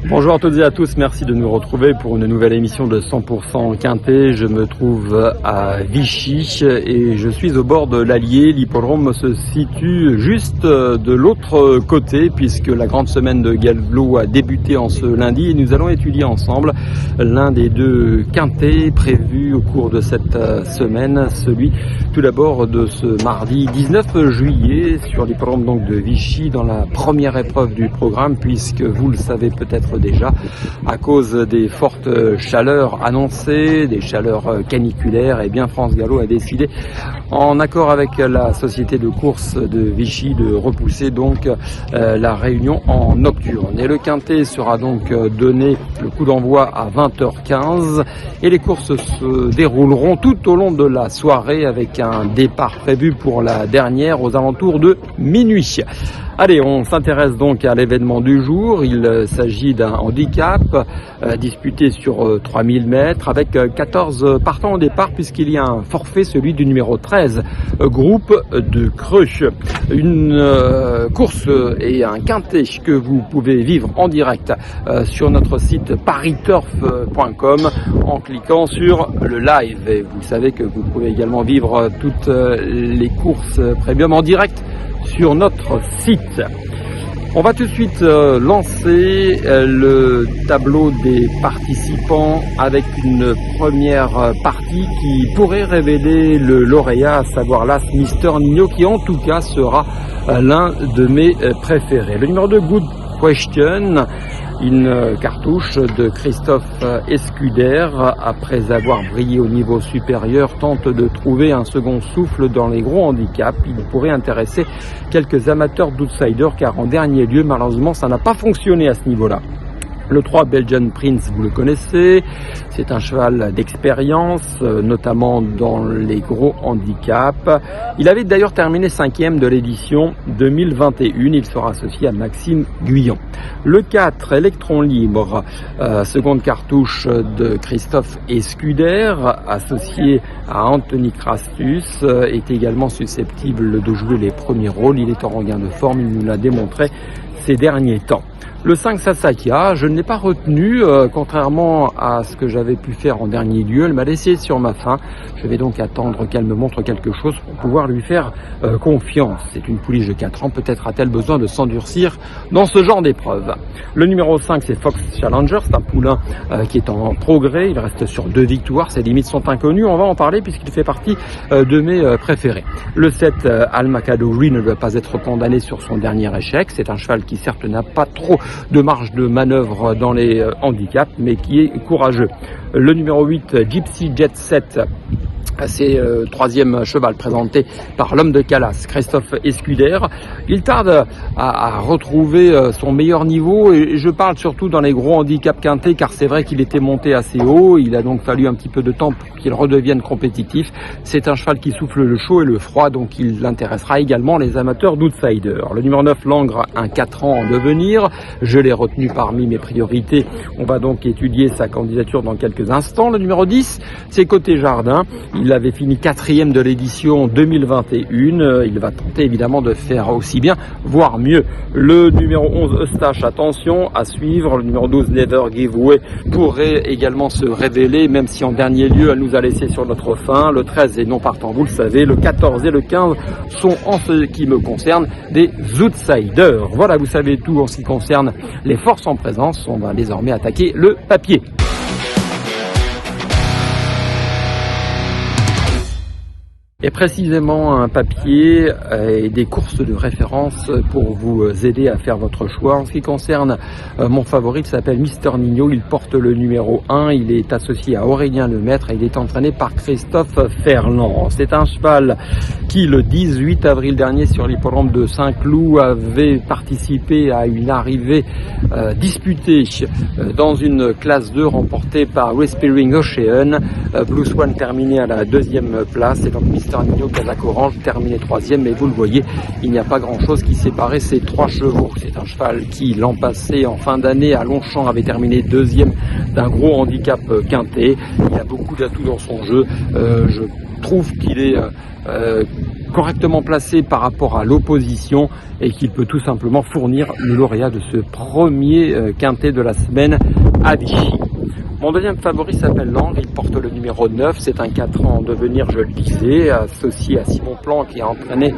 Bonjour à toutes et à tous, merci de nous retrouver pour une nouvelle émission de 100% Quintet. Je me trouve à Vichy et je suis au bord de l'Allier. L'hippodrome se situe juste de l'autre côté puisque la grande semaine de Gallo a débuté en ce lundi et nous allons étudier ensemble l'un des deux quintets prévus au cours de cette semaine, celui tout d'abord de ce mardi 19 juillet sur l'hippodrome donc de Vichy dans la première épreuve du programme puisque vous le savez peut-être déjà à cause des fortes chaleurs annoncées, des chaleurs caniculaires, et bien France Gallo a décidé en accord avec la société de course de Vichy de repousser donc la réunion en nocturne. Et le quintet sera donc donné le coup d'envoi à 20h15 et les courses se dérouleront tout au long de la soirée avec un départ prévu pour la dernière aux alentours de minuit. Allez, on s'intéresse donc à l'événement du jour. Il s'agit d'un handicap disputé sur 3000 mètres avec 14 partants au départ puisqu'il y a un forfait, celui du numéro 13, groupe de Creux. Une course et un quintet que vous pouvez vivre en direct sur notre site pariturf.com en cliquant sur le live. Et vous savez que vous pouvez également vivre toutes les courses premium en direct sur notre site. On va tout de suite lancer le tableau des participants avec une première partie qui pourrait révéler le lauréat, à savoir l'As Mister Nino, qui en tout cas sera l'un de mes préférés. Le numéro 2, Good Question, une cartouche de Christophe Escuder, après avoir brillé au niveau supérieur, tente de trouver un second souffle dans les gros handicaps. Il pourrait intéresser quelques amateurs d'outsiders car en dernier lieu, malheureusement, ça n'a pas fonctionné à ce niveau-là. Le 3, Belgian Prince, vous le connaissez, c'est un cheval d'expérience, notamment dans les gros handicaps. Il avait d'ailleurs terminé 5e de l'édition 2021, il sera associé à Maxime Guyon. Le 4, Electron Libre, seconde cartouche de Christophe Escuder, associé à Anthony Crastus, est également susceptible de jouer les premiers rôles. Il est en regain de forme, il nous l'a démontré ces derniers temps. Le 5, Sasakia, je ne l'ai pas retenu, contrairement à ce que j'avais pu faire en dernier lieu. Elle m'a laissé sur ma faim. Je vais donc attendre qu'elle me montre quelque chose pour pouvoir lui faire confiance. C'est une pouliche de 4 ans, peut-être a-t-elle besoin de s'endurcir dans ce genre d'épreuve. Le numéro 5, c'est Fox Challenger, c'est un poulain qui est en progrès. Il reste sur 2 victoires, ses limites sont inconnues. On va en parler puisqu'il fait partie de mes préférés. Le 7, Almakadouri, ne doit pas être condamné sur son dernier échec. C'est un cheval qui certes n'a pas trop de marge de manœuvre dans les handicaps, mais qui est courageux. Le numéro 8, Gypsy Jet 7, c'est le troisième cheval présenté par l'homme de Calas, Christophe Escuder. Il tarde à retrouver son meilleur niveau et je parle surtout dans les gros handicaps quintés car c'est vrai qu'il était monté assez haut. Il a donc fallu un petit peu de temps pour qu'il redevienne compétitif. C'est un cheval qui souffle le chaud et le froid, donc il intéressera également les amateurs d'outsiders. Le numéro 9, Langres, un 4 ans en devenir. Je l'ai retenu parmi mes priorités. On va donc étudier sa candidature dans quelques instants. Le numéro 10, c'est Côté Jardin. Il avait fini 4e de l'édition 2021. Il va tenter évidemment de faire aussi bien, voire mieux. Le numéro 11, Eustache, attention à suivre. Le numéro 12, Never Give Way, pourrait également se révéler, même si en dernier lieu, elle nous a laissé sur notre faim. Le 13 est non partant, vous le savez. Le 14 et le 15 sont, en ce qui me concerne, des outsiders. Voilà, vous savez tout en ce qui concerne les forces en présence. On va désormais attaquer le papier. Et précisément un papier et des courses de référence pour vous aider à faire votre choix. En ce qui concerne mon favori, il s'appelle Mister Nino, il porte le numéro 1, il est associé à Aurélien Lemaître et il est entraîné par Christophe Ferland. C'est un cheval qui le 18 avril dernier sur l'hippodrome de Saint-Cloud avait participé à une arrivée disputée dans une classe 2 remportée par Respiring Ocean. Blue Swan terminé à la 2e place et donc Mister Nino, Casac Orange, terminé 3e, mais vous le voyez, il n'y a pas grand chose qui séparait ces 3 chevaux. C'est un cheval qui l'an passé, en fin d'année, à Longchamp, avait terminé 2e d'un gros handicap quintet. Il a beaucoup d'atouts dans son jeu. Je trouve qu'il est correctement placé par rapport à l'opposition et qu'il peut tout simplement fournir le lauréat de ce premier quintet de la semaine à Vichy. Mon deuxième favori s'appelle Langres, il porte le numéro 9, c'est un 4 ans en devenir, je le disais, associé à Simon Plan qui est entraîné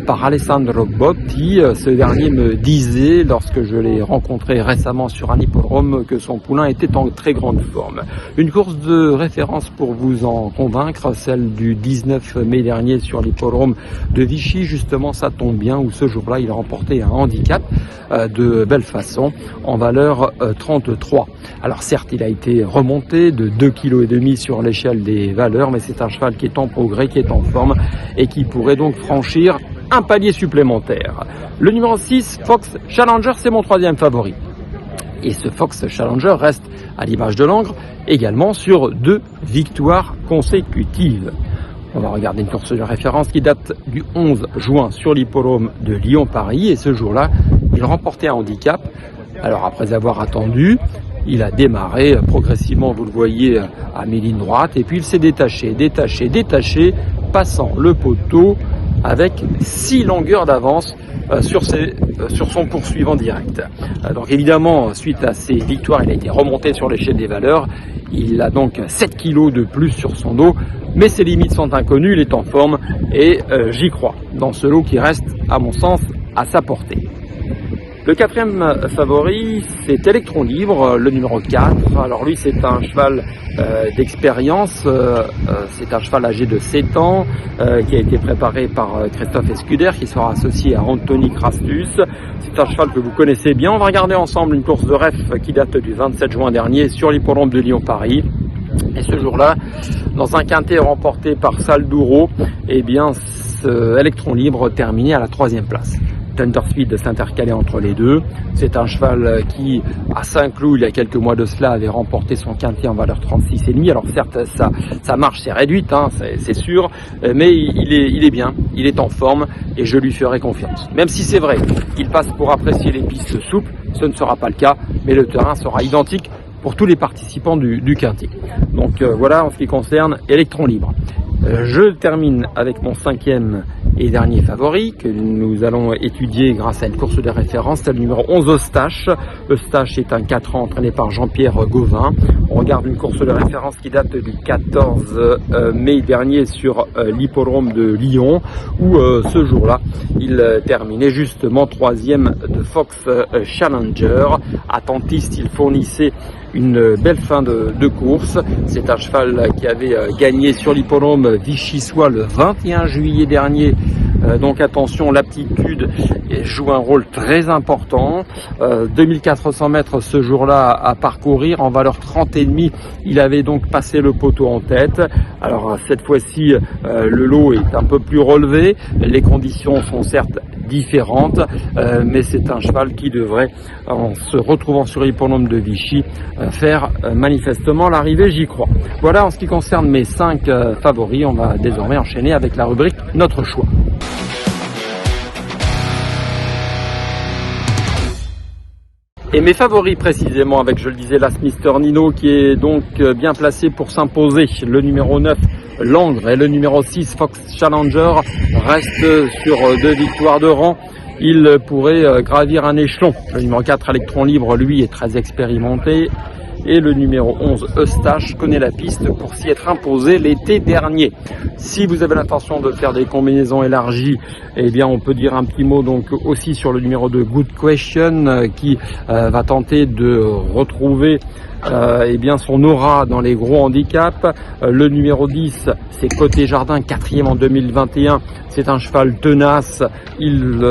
par Alessandro Botti. Ce dernier me disait, lorsque je l'ai rencontré récemment sur un hippodrome, que son poulain était en très grande forme. Une course de référence pour vous en convaincre, celle du 19 mai dernier sur l'hippodrome de Vichy, justement ça tombe bien, où ce jour-là il a remporté un handicap de belle façon en valeur 33. Alors certes il a été remonté de 2,5 kg sur l'échelle des valeurs, mais c'est un cheval qui est en progrès, qui est en forme et qui pourrait donc franchir un palier supplémentaire. Le numéro 6, Fox Challenger, c'est mon troisième favori. Et ce Fox Challenger reste, à l'image de Langres, également sur 2 victoires consécutives. On va regarder une course de référence qui date du 11 juin sur l'hippodrome de Lyon-Paris. Et ce jour-là, il remportait un handicap. Alors après avoir attendu, il a démarré progressivement, vous le voyez, à mi-ligne droite. Et puis il s'est détaché, passant le poteau avec 6 longueurs d'avance sur son poursuivant direct. Donc évidemment, suite à ces victoires, il a été remonté sur l'échelle des valeurs. Il a donc 7 kilos de plus sur son dos, mais ses limites sont inconnues, il est en forme et j'y crois dans ce lot qui reste, à mon sens, à sa portée. Le quatrième favori, c'est Electron Libre, le numéro 4. Alors lui, c'est un cheval d'expérience, c'est un cheval âgé de 7 ans, qui a été préparé par Christophe Escuder, qui sera associé à Anthony Crastus. C'est un cheval que vous connaissez bien. On va regarder ensemble une course de ref qui date du 27 juin dernier sur l'hippodrome de Lyon-Paris. Et ce jour-là, dans un quintet remporté par Saldouro, eh bien, ce Electron Libre terminé à la 3e place. Thunderspeed s'intercalait entre les deux. C'est un cheval qui, à Saint-Cloud, il y a quelques mois de cela, avait remporté son quintet en valeur 36,5. Alors certes, sa marche s'est réduite, hein, c'est sûr, mais il est bien, il est en forme et je lui ferai confiance. Même si c'est vrai, il passe pour apprécier les pistes souples, ce ne sera pas le cas, mais le terrain sera identique pour tous les participants du quintet. Donc voilà en ce qui concerne Electron Libre. Je termine avec mon 5e et dernier favori que nous allons étudier grâce à une course de référence, c'est le numéro 11 Eustache. Eustache est un 4 ans entraîné par Jean-Pierre Gauvin. On regarde une course de référence qui date du 14 mai dernier sur l'hippodrome de Lyon, où ce jour-là, il terminait justement 3e de Fox Challenger. Attentiste, il fournissait une belle fin de course. C'est un cheval qui avait gagné sur l'hippodrome Vichy-Soix le 21 juillet dernier. Donc attention, l'aptitude joue un rôle très important. 2400 mètres ce jour-là à parcourir en valeur 30,5. Il avait donc passé le poteau en tête. Alors cette fois-ci, le lot est un peu plus relevé. Les conditions sont certes différentes, mais c'est un cheval qui devrait, en se retrouvant sur l'hippodrome de Vichy, faire manifestement l'arrivée, j'y crois. Voilà en ce qui concerne mes 5 favoris. On va désormais enchaîner avec la rubrique Notre choix. Et mes favoris précisément avec, je le disais, l'As Mister Nino qui est donc bien placé pour s'imposer. Le numéro 9, Langres, et le numéro 6, Fox Challenger, restent sur 2 victoires de rang. Il pourrait gravir un échelon. Le numéro 4, Electron Libre, lui, est très expérimenté. Et le numéro 11, Eustache, connaît la piste pour s'y être imposé l'été dernier. Si vous avez l'intention de faire des combinaisons élargies, eh bien on peut dire un petit mot donc aussi sur le numéro 2, Good Question, qui va tenter de retrouver eh bien son aura dans les gros handicaps. Le numéro 10, c'est Côté Jardin, 4e en 2021. C'est un cheval tenace, il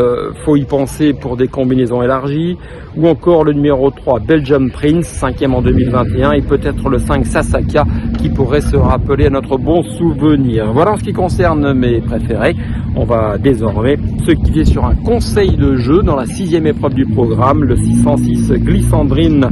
faut y penser pour des combinaisons élargies. Ou encore le numéro 3, Belgium Prince, 5e en 2021. Et peut-être le 5, Sasaka, qui pourrait se rappeler à notre bon souvenir. Voilà en ce qui concerne mes préférés. On va désormais se quitter sur un conseil de jeu dans la 6e épreuve du programme, le 606 Glycandrine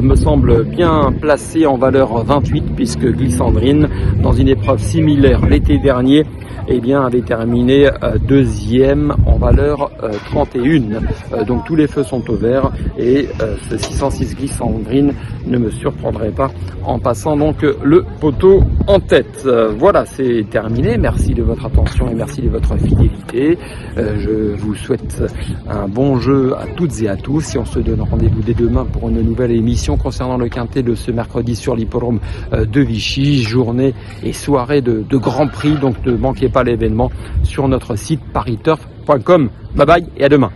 me semble bien placé en valeur 28 puisque Glissandrine, dans une épreuve similaire l'été dernier, eh bien, avait terminé deuxième en valeur 31. Donc tous les feux sont au vert et ce 606 Glissandrine ne me surprendrait pas en passant donc le poteau en tête. Voilà, c'est terminé. Merci de votre attention et merci de votre fidélité. Je vous souhaite un bon jeu à toutes et à tous et on se donne rendez-vous dès demain pour une nouvelle émission concernant le quintet de ce mercredi sur l'hippodrome de Vichy. Journée et soirée de Grand Prix, donc ne manquez pas l'événement sur notre site pariturf.com. Bye bye et à demain.